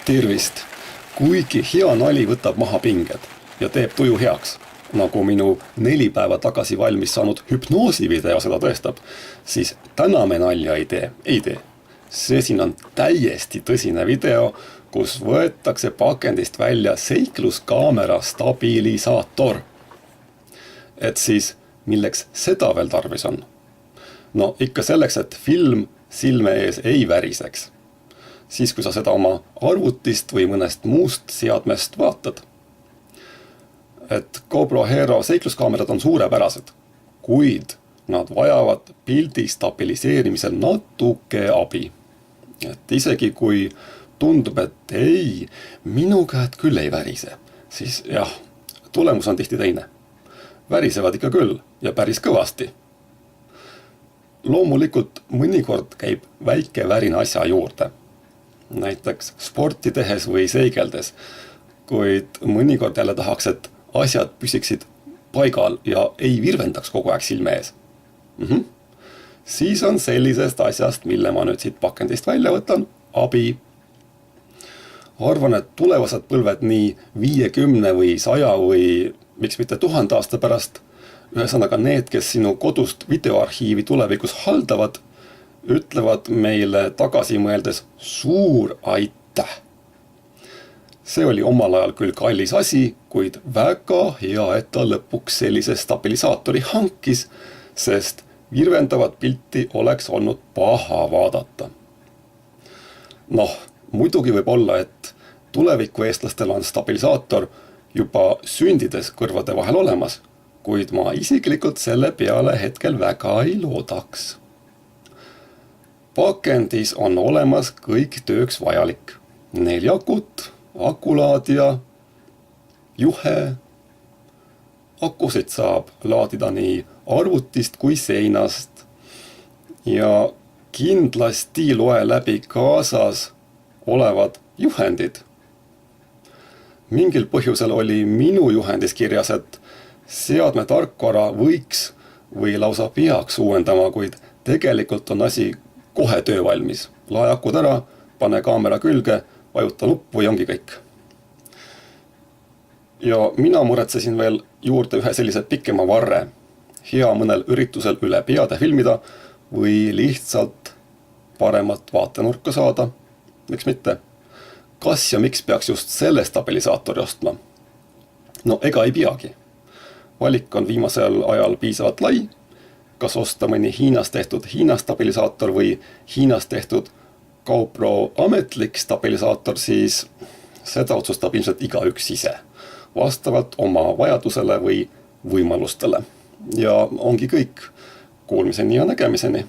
Tervist! Kuigi hea nali võtab maha pinged ja teeb tuju heaks, nagu minu 4 päeva tagasi valmis saanud hüpnoosivideo seda tõestab, siis täna me nalja ei tee. See siin on täiesti tõsine video, kus võetakse pakendist välja seikluskaamera stabilisaator. Et siis, milleks seda veel tarvis on? No ikka selleks, et film silme ees ei väriseks. Siis, kui sa seda oma arvutist või mõnest muust seadmest vaatad. Et GoPro Hero seikluskaamerad on suurepärased, kuid nad vajavad pildi stabiliseerimisel natuke abi. Et isegi kui tundub, et ei, minu käed küll ei värise, siis jah, tulemus on tihti teine. Värisevad ikka küll ja päris kõvasti. Loomulikult mõnikord käib väike värin asja juurde. Näiteks sporti tehes või seigeldes, kuid mõnikord jälle tahaks, et asjad püsiksid paigal ja ei virvendaks kogu aeg silme ees. Siis on sellisest asjast, mille ma nüüd siit pakendist välja võtan, abi. Arvan, et tulevased põlved nii 50 või 100 või miks mitte 1000 aasta pärast, ühesõnaga need, kes sinu kodust videoarhiivi tulevikus haldavad, ütlevad meile tagasi mõeldes suur aitäh. See oli omal ajal küll kallis asi, kuid väga hea, et ta lõpuks sellise stabilisaatori hankis, sest virvendavat pilti oleks olnud paha vaadata. Noh, muidugi võib olla, et tuleviku eestlastel on stabilisaator juba sündides kõrvade vahel olemas, kuid ma isiklikult selle peale hetkel väga ei loodaks. Pakendis on olemas kõik tööks vajalik. 4 akut, akulaadija, juhe. Akusid saab laadida nii arvutist kui seinast ja kindlasti loe läbi kaasas olevad juhendid. Mingil põhjusel oli minu juhendis kirjas, et seadme tarkvara võiks või lausa peaks uuendama, kuid tegelikult on asi kohe töövalmis. Lae akud ära, pane kaamera külge, vajuta nuppu ja ongi kõik. Ja mina muretsesin veel juurde ühe sellise pikema varre. Hea mõnel üritusel üle peade filmida või lihtsalt paremat vaatenurka saada. Miks mitte? Kas ja miks peaks just selle stabilisaatori ostma? No ega ei peagi. Valik on viimasel ajal piisavalt lai. Kas osta mõni Hiinas tehtud Hiina stabilisaator või Hiinas tehtud GoPro ametlik stabilisaator, siis seda otsustab ilmselt igaüks ise, vastavalt oma vajadusele või võimalustele. Ja ongi kõik. Kuulmiseni ja nägemiseni.